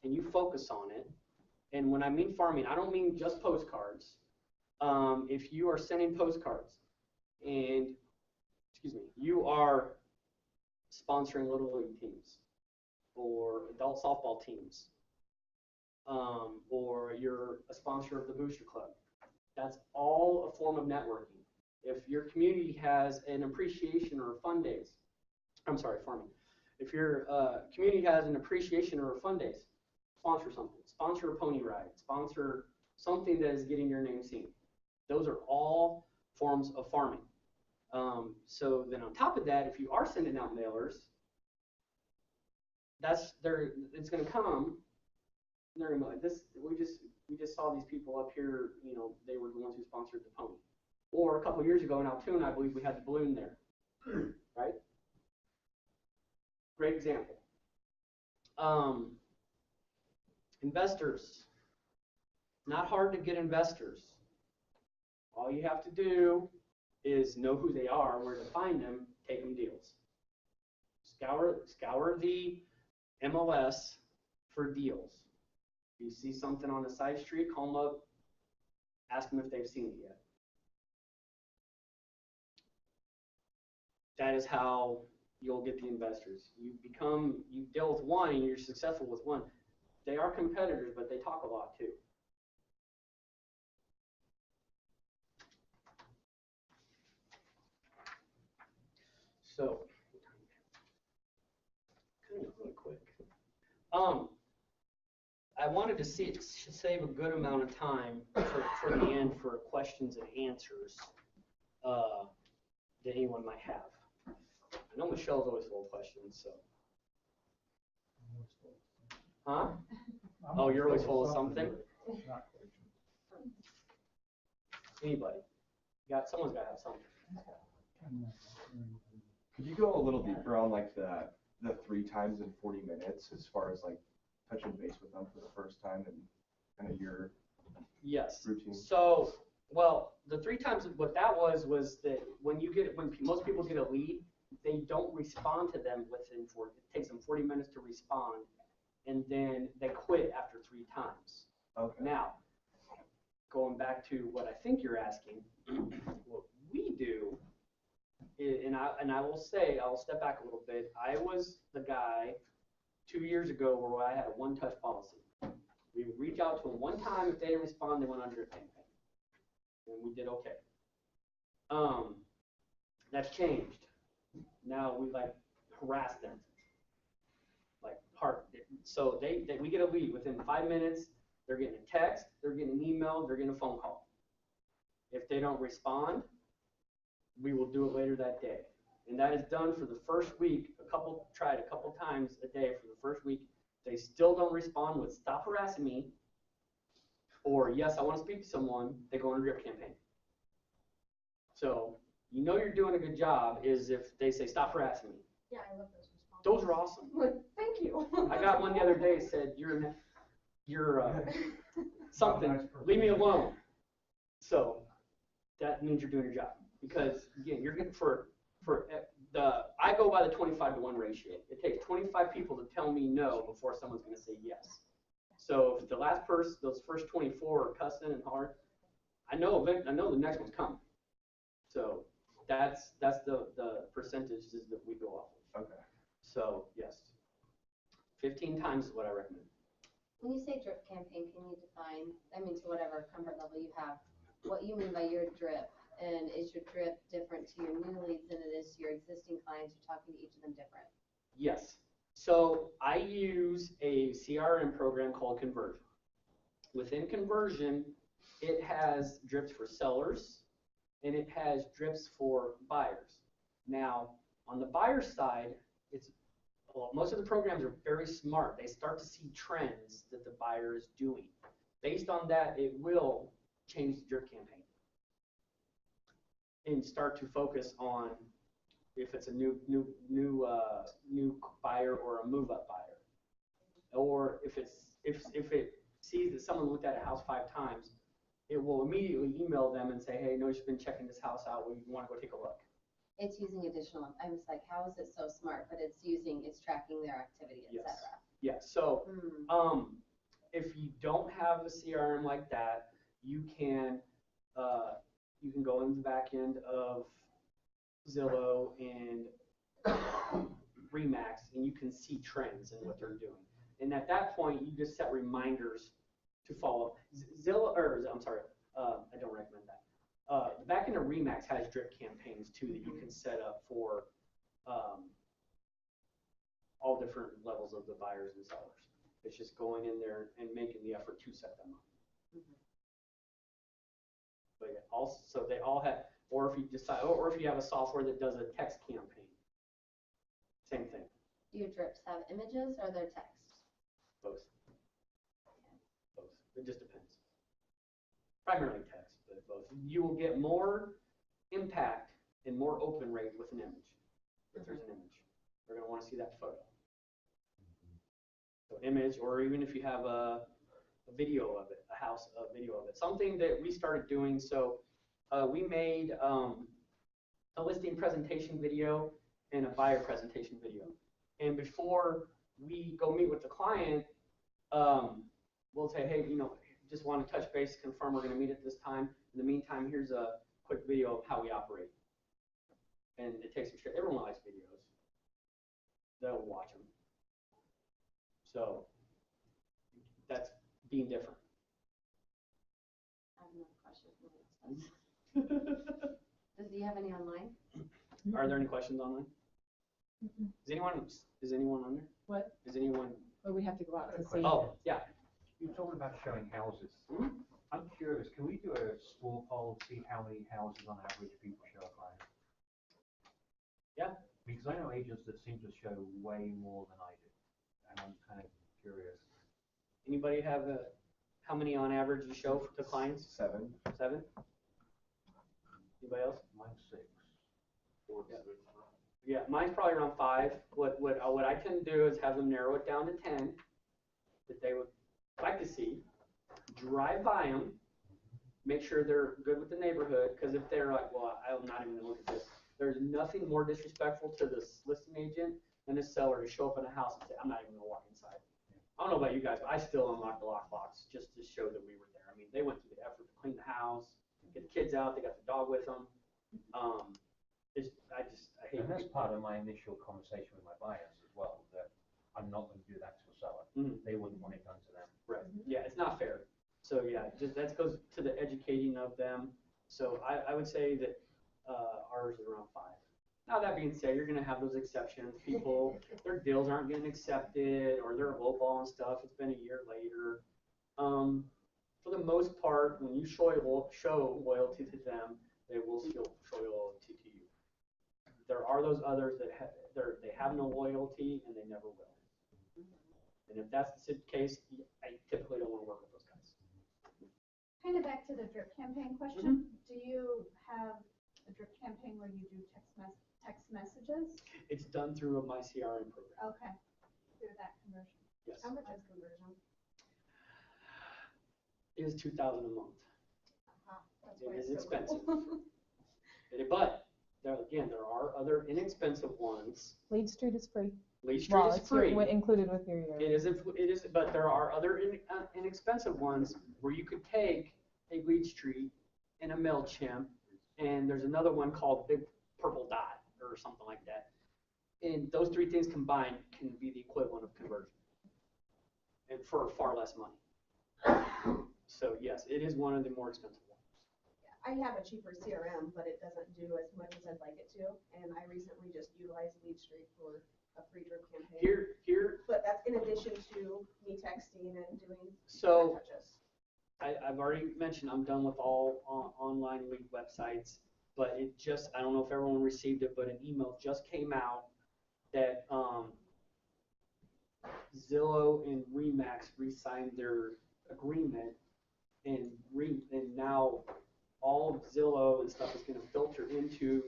and you focus on it, and when I mean farming, I don't mean just postcards. If you are sending postcards and, you are sponsoring Little League teams or adult softball teams, or you're a sponsor of the Booster Club, that's all a form of networking. If your community has an appreciation or fun days, farming. If your community has an appreciation or a fun days, sponsor something. Sponsor a pony ride. Sponsor something that is getting your name seen. Those are all forms of farming. So then on top of that, if you are sending out mailers, it's going to come. They're going to be like, this. We just saw these people up here. They were the ones who sponsored the pony. Or a couple years ago in Altoona, I believe we had the balloon there, right? Great example. Investors. Not hard to get investors. All you have to do is know who they are, where to find them, take them deals. Scour the MLS for deals. If you see something on a side street, call them up, ask them if they've seen it yet. That is how you'll get the investors. You deal with one and you're successful with one. They are competitors, but they talk a lot too. So, kind of really quick. I wanted to save a good amount of time for the end for questions and answers that anyone might have. I know Michelle's always full of questions, so. Huh? Oh, you're always full of something? Anybody? Someone's got to have something. Could you go a little deeper on like the 3 times in 40 minutes as far as like touching base with them for the first time and kind of your routine? So, well, the 3 times, what that was that when most people get a lead, they don't respond to them within 40. It takes them 40 minutes to respond, and then they quit after 3 times. Okay. Now, going back to what I think you're asking, what we do, and I will say, I'll step back a little bit. I was the guy 2 years ago where I had a one-touch policy. We would reach out to them one time. If they didn't respond, they went on drip campaign, and we did okay. That's changed. Now we harass them, hard. So we get a lead within 5 minutes. They're getting a text, they're getting an email, they're getting a phone call. If they don't respond, we will do it later that day. And that is done for the first week. Tried a couple times a day for the first week. They still don't respond with "stop harassing me" or "yes, I want to speak to someone." They go on a drip campaign. So you're doing a good job is if they say "stop harassing me." Yeah, I love those responses. Those are awesome. I'm like, thank you. I got one the other day, said, you're something, leave me alone. So that means you're doing your job. Because again, you're getting I go by the 25-to-1 ratio. It takes 25 people to tell me no before someone's gonna say yes. So if the last person, those first 24 are cussing and hard, I know the next one's coming. So that's the percentages that we go off of. Okay. So yes, 15 times is what I recommend. When you say drip campaign, can you define, I mean, to whatever comfort level you have, what you mean by your drip? And is your drip different to your new leads than it is to your existing clients? You're talking to each of them different? Yes. So I use a CRM program called Conversion. Within Conversion, it has drips for sellers and it has drips for buyers. Now, on the buyer side, most of the programs are very smart. They start to see trends that the buyer is doing. Based on that, it will change the drip campaign and start to focus on if it's a new buyer or a move-up buyer, or if it sees that someone looked at a house 5 times, it will immediately email them and say, hey, notice you've been checking this house out. Well, you want to go take a look. It's using additional, I was like, how is it so smart? But it's tracking their activity, et Yes. cetera. Yeah. So if you don't have a CRM like that, you can go in the back end of Zillow and Remax, and you can see trends and what they're doing. And at that point, you just set reminders to follow. I don't recommend that. The back end of Remax has drip campaigns too that you can set up for all different levels of the buyers and sellers. It's just going in there and making the effort to set them up. But yeah, also they all have, or if you have a software that does a text campaign, same thing. Do your drips have images or they're text? Both. It just depends. Primarily text, but both. You will get more impact and more open rate with an image. If there's an image, they're going to want to see that photo. So an image, or even if you have a video of it, a video of it. Something that we started doing, so we made a listing presentation video and a buyer presentation video. And before we go meet with the client, we'll say, hey, just want to touch base, confirm we're going to meet at this time. In the meantime, here's a quick video of how we operate. And it takes them straight. Everyone likes videos. They'll watch them. So that's being different. I have another question. Do you have any online? Are there any questions online? Is anyone on there? What? Is anyone? Or we have to go out to see? Oh, yeah. You're talking about showing houses. I'm curious, can we do a straw poll to see how many houses on average people show a client? Yeah. Because I know agents that seem to show way more than I do, and I'm kind of curious. Anybody have how many on average you show to clients? 7. 7? Anybody else? Mine's 6. Yeah, mine's probably around 5. What I tend to do is have them narrow it down to 10 that they would like to see. Drive by them, make sure they're good with the neighborhood, because if they're like, well, I'm not even gonna look at this, there's nothing more disrespectful to this listing agent than a seller to show up in a house and say, I'm not even gonna walk inside. I don't know about you guys, but I still unlock the lockbox just to show that we were there. I mean, they went through the effort to clean the house, get the kids out, they got the dog with them. I hate. And that's part of my initial conversation with my buyers as well, that I'm not going to do that to a seller. They wouldn't want it done to them. Right. Yeah, it's not fair. So yeah, that goes to the educating of them. So I would say that ours is around 5. Now that being said, you're gonna have those exceptions. People, their deals aren't getting accepted, or they're lowball and stuff. It's been a year later. For the most part, when you show loyalty to them, they will still show loyalty to you. There are those others that they have no loyalty and they never will. And if that's the case, I typically don't want to work with those guys. Kind of back to the drip campaign question. Do you have a drip campaign where you do text messages? It's done through my CRM program. Okay, through that conversion. Yes. How much is conversion? It is $2,000 a month. That's It why is it's so expensive. cool. But there are other inexpensive ones. Lead Street is free. Lead Street Well, is it's free. included with your year. It is, but there are other inexpensive ones where you could take a Lead Street and a MailChimp, and there's another one called Big Purple Dot or something like that. And those three things combined can be the equivalent of conversion, and for far less money. So yes, it is one of the more expensive ones. I have a cheaper CRM, but it doesn't do as much as I'd like it to, and I recently just utilized Lead Street for a free drip campaign. Here, But that's in addition to me texting and doing So- touches. I've already mentioned I'm done with all online lead websites, but I don't know if everyone received it, but an email just came out that Zillow and Remax re-signed their agreement, and now all of Zillow and stuff is going to filter into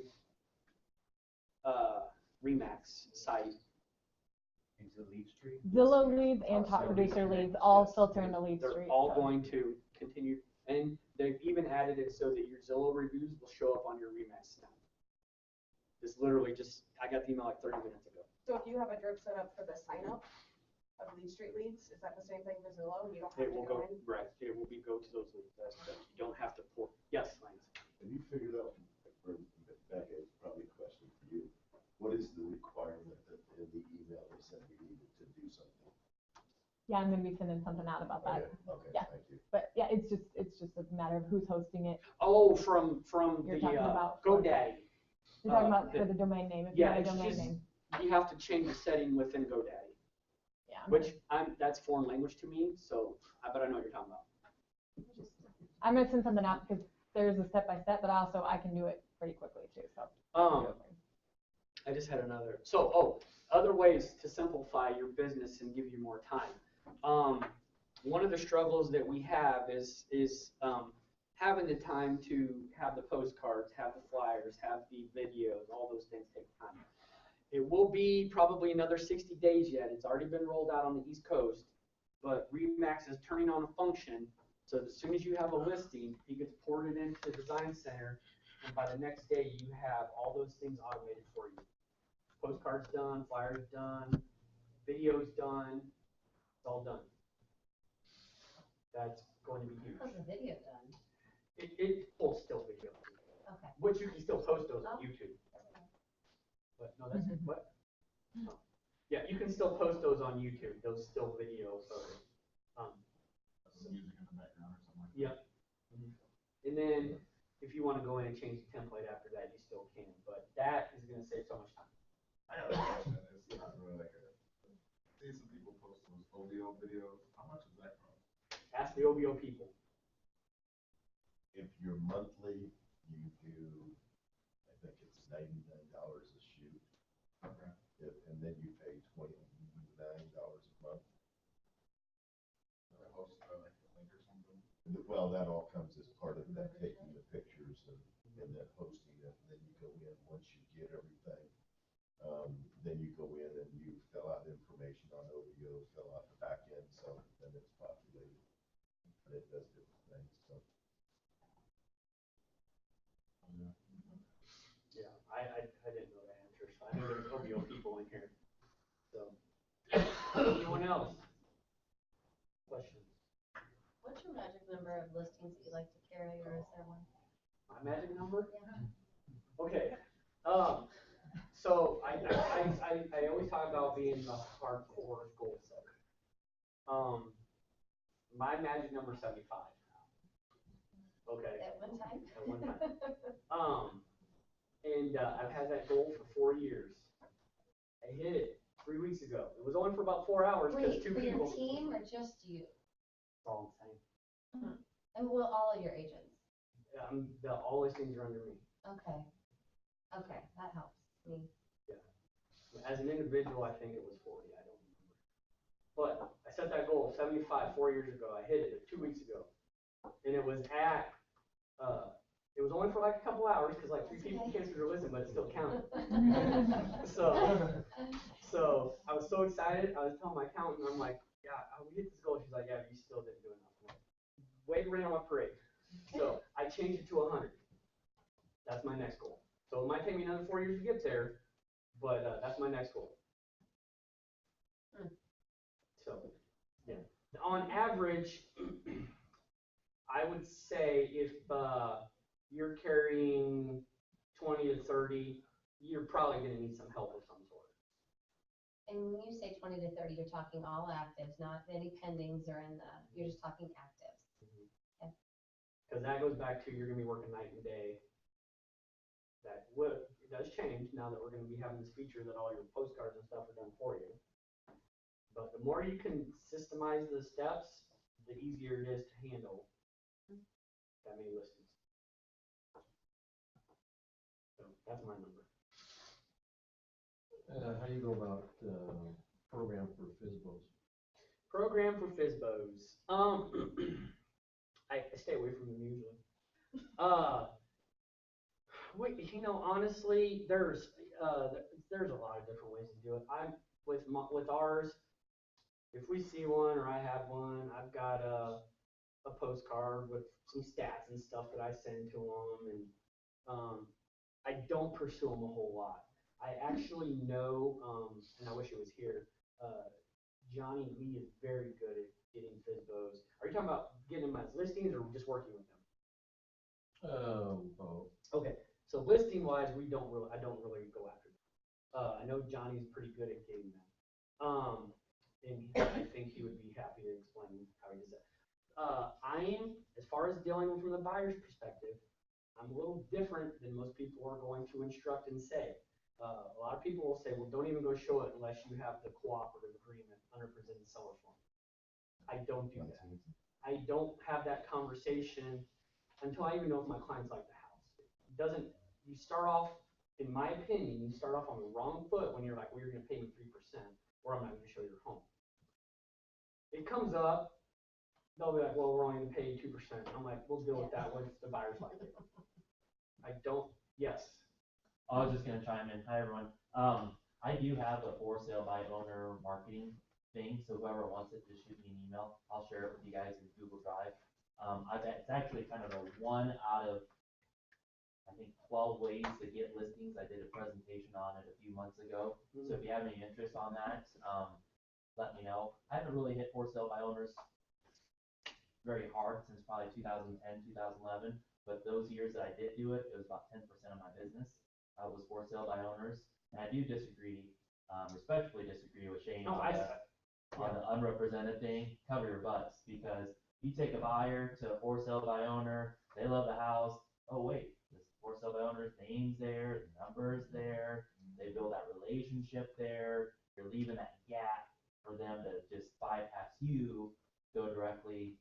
Remax site. Into Lead Street? Zillow leads and top Zillow producer leads, leads all yes. filter into Lead They're Street. all so- going to continue, and they've even added it so that your Zillow reviews will show up on your Remax now. It's literally I got the email like 30 minutes ago. So if you have a drip set up for the sign up of Lead Street leads, is that the same thing for Zillow? You don't have It to will go go, in? right, it will go to those leads. You don't have to pour, yes, Lance. Have you figured out, or Becca, it's probably a question for you, what is the requirement that in the email they send you needed to do something? Yeah, I'm gonna be sending something out about that. Okay, Yeah. thank you. But yeah, it's just a matter of who's hosting it. Oh, from You're the talking about- GoDaddy. You're talking about the- for the domain name, if you Yeah, have a it's domain just, name. you have to change the setting within GoDaddy, Yeah. which that's foreign language to me, so, but I know what you're talking about. I'm gonna send something out because there's a step-by-step, but also I can do it pretty quickly too, so. I just had another, other ways to simplify your business and give you more time. One of the struggles that we have is having the time to have the postcards, have the flyers, have the videos, all those things take time. It will be probably another 60 days yet. It's already been rolled out on the East Coast, but Remax is turning on a function, so as soon as you have a listing, it gets ported into the design center, and by the next day, you have all those things automated for you. Postcards done, flyers done, videos done, it's all done. That's going to be huge. How's the video done? It pulls still video, Okay. which you can still post those on YouTube. But no, that's what? Oh. Yeah, you can still post those on YouTube, those still video photos. Music in the background or something like Yep. And then if you want to go in and change the template after that, you still can, but that is going to save so much time. I got a question, it's not really like see some people post those OVO videos, how much does that cost? Ask the OBO people. If you're monthly, you do, I think it's $99 a shoot. Okay. And then you pay $29 a month. Host, like a link or something? Well, that all comes as part of that, taking the pictures and then hosting it, and then you go in, once you get everything, then you go in and you fill out information on OVO, fill out the back end, so then it's populated, and it does different things, so. Yeah, I didn't know that answer, so I know there's OBO people in here. So, anyone else? Questions? What's your magic number of listings that you like to carry, or is there one? My magic number? Yeah. Okay, so I always talk about being the hardcore goal setter. My magic number is 75. Okay. At one time? At one time. And I've had that goal for 4 years. I hit it 3 weeks ago. It was only for about 4 hours because Wait, two for your people. team or just you? It's all the same. And will all of your agents? All listings are under me. Okay. Okay, that helps me. As an individual, I think it was 40. I don't remember. But I set that goal of 75 4 years ago. I hit it 2 weeks ago, and it was at It was only for like a couple hours, cause like 3 people Okay. canceled their listen, but it still counted. So I was so excited, I was telling my accountant, I'm like, yeah, we hit this goal. She's like, yeah, you still didn't do enough. I'm like, way to rain on my parade. So I changed it to 100. That's my next goal. So it might take me another 4 years to get there, but that's my next goal. So, yeah. On average, I would say if you're carrying 20 to 30, you're probably going to need some help of some sort. And when you say 20 to 30, you're talking all actives, not any pendings or you're just talking actives. Because that goes back to you're going to be working night and day. It does change now that we're going to be having this feature that all your postcards and stuff are done for you. But the more you can systemize the steps, the easier it is to handle that many listings. So that's my number. How do you go about, program for FSBOs? Program for FSBOs. I stay away from them usually. Honestly, there's a lot of different ways to do it. I'm with ours. If we see one or I have one, I've got a postcard with some stats and stuff that I send to them, and I don't pursue them a whole lot. I actually know, and I wish it was here. Johnny Lee is very good at getting FSBOs. Are you talking about getting them as listings or just working with them? Both. Okay, so listing wise, I don't really go after them. I know Johnny's pretty good at getting them. And I think he would be happy to explain how he does that. As far as dealing from the buyer's perspective, I'm a little different than most people are going to instruct and say. A lot of people will say, well, don't even go show it unless you have the cooperative agreement, 100% seller form. I don't do that. I don't have that conversation until I even know if my clients like the house. You start off, in my opinion, you start off on the wrong foot when you're like, well, you're going to pay me 3% or I'm not going to show your home. It comes up, they'll be like, well, we're only going to pay you 2%. I'm like, we'll deal with that once the buyer's like it. Yes. I was just gonna chime in. Hi, everyone. I do have a for sale by owner marketing thing, so whoever wants it, just shoot me an email. I'll share it with you guys in Google Drive. It's actually kind of a 1 out of, I think, 12 ways to get listings. I did a presentation on it a few months ago. So if you have any interest on that, let me know. I haven't really hit for sale by owners very hard since probably 2010, 2011. But those years that I did do it, it was about 10% of my business was for sale by owners. And I do disagree, respectfully disagree with Shane on the unrepresented thing. Cover your butts, because you take a buyer to for sale by owner, they love the house. Oh wait, this for sale by owner's name's there, the number's there, they build that relationship there. You're leaving that gap for them to just bypass you, go directly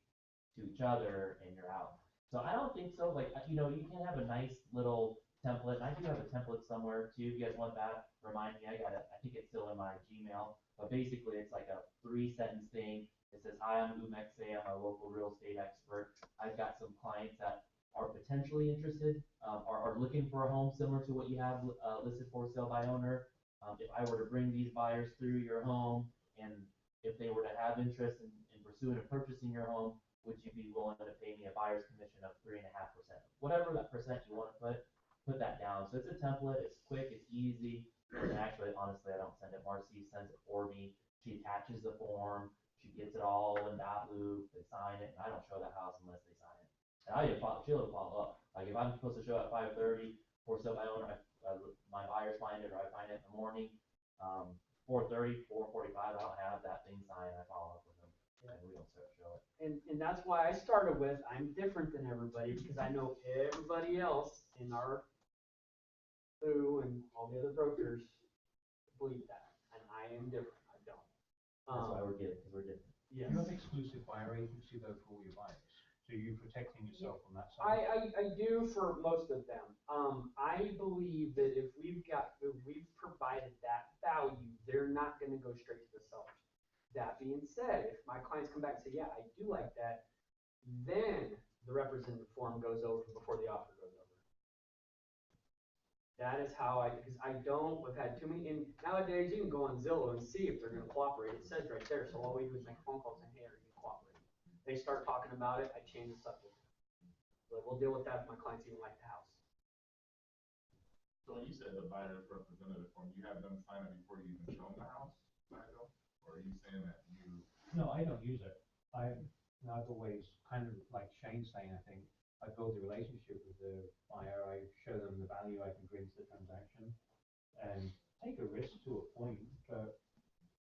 to each other, and you're out. So I don't think so. Like, you can have a nice little template. I do have a template somewhere too. If you guys want that, remind me. I think it's still in my Gmail. But basically, it's like a 3-sentence thing. It says, hi, I'm Umexe. I'm a local real estate expert. I've got some clients that are potentially interested, are looking for a home similar to what you have listed for sale by owner. If I were to bring these buyers through your home, and if they were to have interest in pursuing and purchasing your home, would you be willing to pay me a buyer's commission of 3.5%? Whatever that percent you want to put that down. So it's a template, it's quick, it's easy. And actually, honestly, I don't send it. Marcy sends it for me. She attaches the form, she gets it all in that loop, they sign it, and I don't show the house unless they sign it. And she'll follow up. Like if I'm supposed to show at 5:30, for sale by owner, my buyers find it, or I find it in the morning, 4:30, 4:45, I don't have that thing signed, I follow up with them. And we don't show it. And that's why I started with, I'm different than everybody, because I know everybody else in our and all the other brokers believe that, and I am different. I don't. That's why we're good, because we're different. Yes. You have exclusive buyer agency though for all your buyers, so you're protecting yourself on that side. I do for most of them. I believe that if we've provided that value, they're not going to go straight to the sellers. That being said, if my clients come back and say, yeah, I do like that, then the representative form goes over before the offer goes over. That is how because we've had too many, and nowadays you can go on Zillow and see if they're gonna cooperate, it says right there, so all we do is make a phone call saying, hey, are you gonna cooperate? They start talking about it, I change the subject. So we'll deal with that if my clients even like the house. So when you said the buyer's representative form, you have them sign it before you even show them the house? Or are you saying that you? No, I don't use it. I've always kind of like Shane's saying, I think, I build a relationship with the buyer, I show them the value I can bring to the transaction, and take a risk to a point, but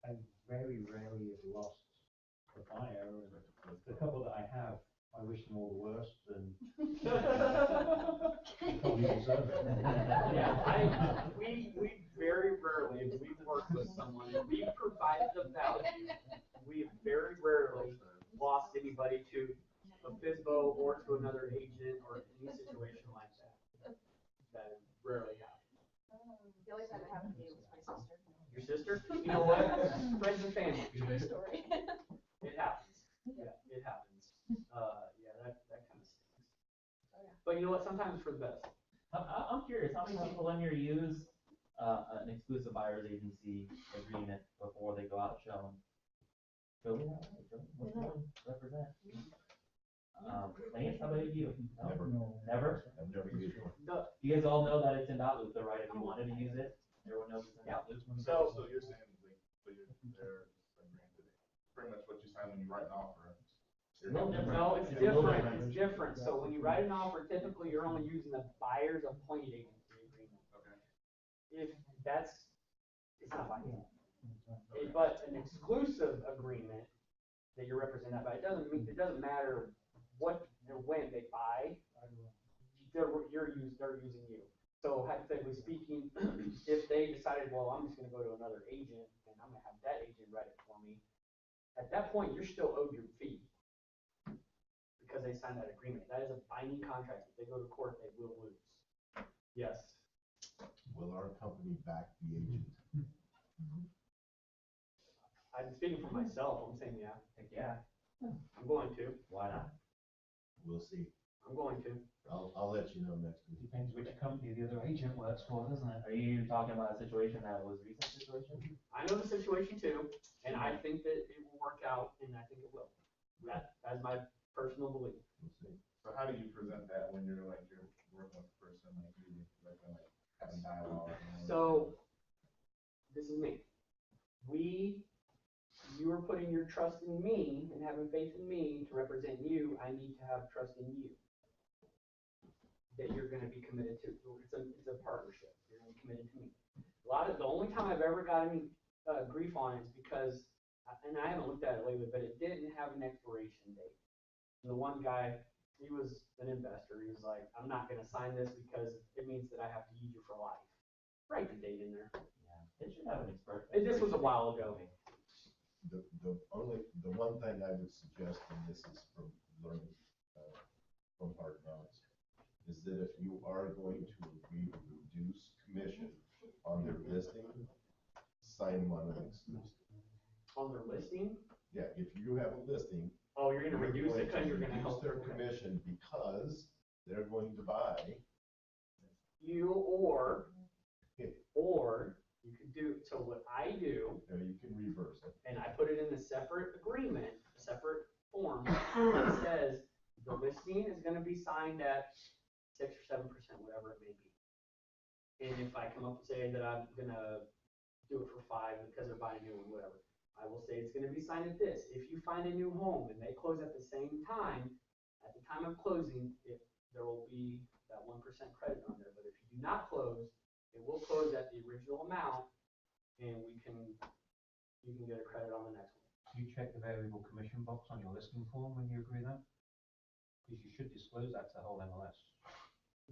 I very rarely have lost a buyer, and the couple that I have, I wish them all the worst, and probably deserve it. Yeah, we very rarely, if we've worked with someone, and we've provided the value, we've very rarely lost anybody to a FSBO or to another agent or any situation like that. That rarely happens. The only time it happened to me was my sister. Your sister? You know what? Friends and family. True story. It happens. Yeah, it happens. Yeah, that kind of stinks. But you know what? Sometimes it's for the best. I'm curious, how many people in here use an exclusive buyer's agency agreement before they go out showing? Billy, represent. Lance, how about you? No? Never? I've never used one. You guys all know that it's in dot loop, though, right? If you wanted to use it, everyone knows it's in dot loop. So you're saying, like, they're granted, pretty much what you sign when you write an offer. No, No, it's different. It's different. So when you write an offer, typically you're only using the buyer's appointed agency agreement. Okay. If that's, it's not binding. But an exclusive agreement that you're represented by, it doesn't matter what or when they buy, they're using you. So hypothetically speaking, if they decided, well, I'm just gonna go to another agent and I'm gonna have that agent write it for me, at that point, you're still owed your fee because they signed that agreement. That is a binding contract. If they go to court, they will lose. Yes. Will our company back the agent? I'm speaking for myself. I'm saying yeah. Heck yeah. I'm going to. Why not? We'll see. I'm going to. I'll let you know next week. Depends which company the other agent works for, doesn't it? Are you talking about a situation that was a recent situation? I know the situation too, and I think that it will work out, and I think it will. That's my personal belief. We'll see. So how do you present that when you're working with a person, like you, having dialogue? So, this is me. You are putting your trust in me and having faith in me to represent you. I need to have trust in you that you're going to be committed to. It's a partnership. You're going to be committed to me. The only time I've ever gotten grief on it is because, and I haven't looked at it lately, but it didn't have an expiration date. And the one guy, he was an investor. He was like, I'm not going to sign this because it means that I have to use you for life. Write the date in there. Yeah, it should have an expiration. This was a while ago. The one thing I would suggest, and this is from learning from hard knocks, is that if you are going to agree to reduce commission on their listing, sign them on an exclusive. On their listing? Yeah, if you have a listing. Oh, you're going to reduce it because you're going to help their commission because they're going to buy. You or you could do, so what I do. Or you can reverse it. And I put it in a separate agreement, a separate form that says the listing is going to be signed at 6 or 7%, whatever it may be. And if I come up and say that I'm going to do it for 5 because they're buying a new one, whatever, I will say it's going to be signed at this. If you find a new home and they close at the same time, at the time of closing, there will be that 1% credit on there. But if you do not close, it will close at the original amount, and you can get a credit on the next one. Do you check the variable commission box on your listing form when you agree that? Because you should disclose that to the whole MLS.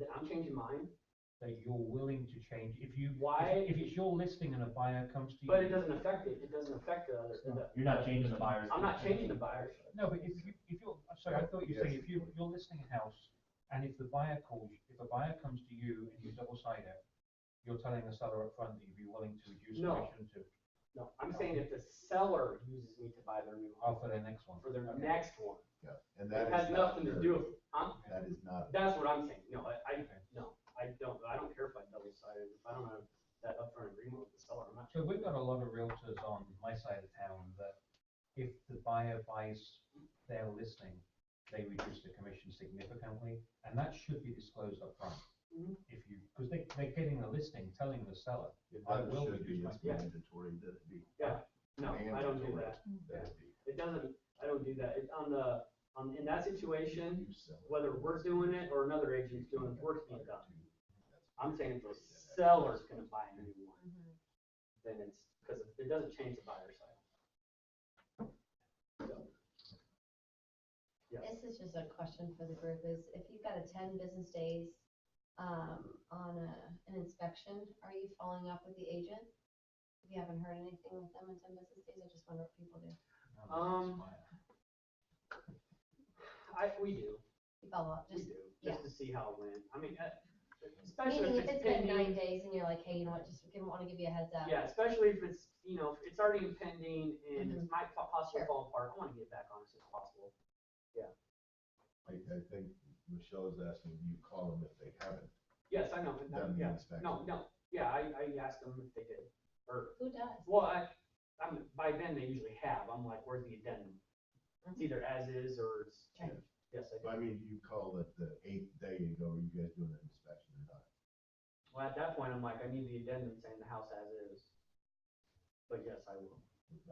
That I'm changing mine. That you're willing to change if it's your listing and a buyer comes to you. But it doesn't affect it. It doesn't affect the other. You're not changing the buyers. I'm not changing the buyers. No, but if you're sorry, I thought you were saying if you're listing a house and if a buyer comes to you and you double side it, you're telling the seller up front that you'd be willing to reduce commission to. No, I'm saying if the seller uses me to buy their new home. For their next one. For their next one. Yeah, and that has nothing to do with. That is not. That's what I'm saying. No, I don't. I don't care if I double side So we've got a lot of realtors on my side of town that if the buyer buys their listing, they reduce the commission significantly, and that should be disclosed up front. Mhm. If you, because they're getting the listing, telling the seller, It I doesn't will should be, reduce my. it's mandatory that it be. Yeah, no, I don't do Mandatory that. that it be. It doesn't, I don't do that. In that situation, You sell it. whether we're doing it or another agent's doing it, work's being done. I'm saying if the seller's gonna buy a new one, then it's, because it doesn't change the buyer side. So, yeah. This is just a question for the group, is if you've got a 10 business days, on an inspection, are you following up with the agent? If you haven't heard anything with them in 10 business days, I just wonder what people do. We do, You follow up, we just, do, yeah. just to see how it went. I mean, especially Meaning if if it's it's been 9 pending. days and you're like, hey, you know what, just want to give you a heads up. Yeah, especially if it's, if it's already impending and it might possibly Sure. fall apart, I wanna get back on as soon as possible. I think Michelle is asking, you call them if they haven't Yes, I know, done the yeah, inspection. no, yeah, I asked them if they did, or, Who does? well, by then they usually have, I'm like, where's the addendum? It's either as is or it's Okay. changed, yes, I I do. mean, you call it the 8th day and go, are you guys doing an inspection or not? Well, at that point, I'm like, I need the addendum saying the house as is. But yes, I will.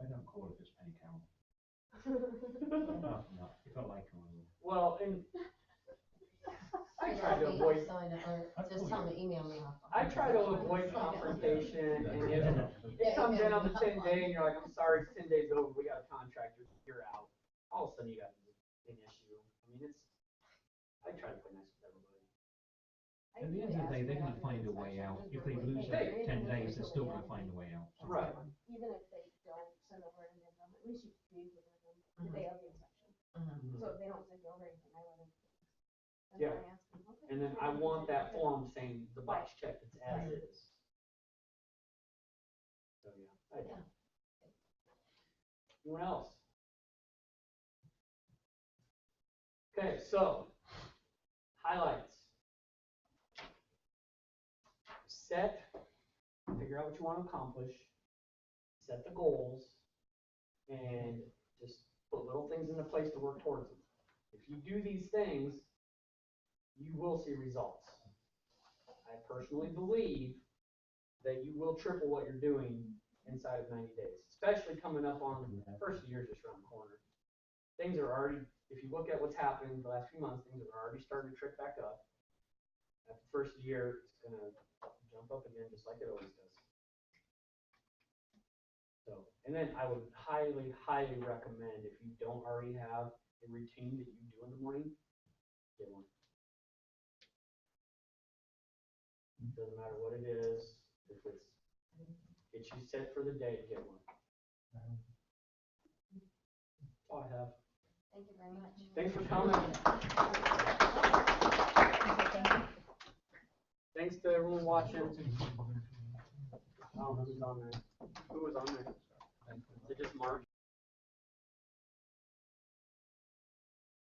I don't call it this penny count. No, if I like them, I will. Well, and I Just try tell to me, avoid, so I know, or just tell me, email me off. I try to avoid confrontation, and if it Yeah, comes in email on the me. 10 day and you're like, I'm sorry, it's 10 days over, we got a contract, you're out. All of a sudden you got an issue. I mean, I try to play nice with everybody. At the end of the day, they're gonna find a way out. If they lose Hey. 10 days, they're still gonna find a way out. Right. Even if they don't send over an addendum, at least you communicate with them the day of the inspection. Mm-hmm. So if they don't send you over anything, I wouldn't. Yeah. And then I want that form saying the box checked, it's as is. So, yeah, I do. Anyone else? Okay, so, highlights. Figure out what you want to accomplish, set the goals, and just put little things into place to work towards them. If you do these things, you will see results. I personally believe that you will triple what you're doing inside of 90 days, especially coming up on the first year just around the corner. Things are already, if you look at what's happened the last few months, things are already starting to trick back up. At the first year, it's going to jump up again just like it always does. So, and then I would highly, highly recommend, if you don't already have a routine that you do in the morning, get one. Doesn't matter what it is, if it's, get you set for the day, get one. That's all I have. Thank you very much. Thanks for coming. Thanks to everyone watching. I don't know who's on there. Who was on there? Is it just Mark?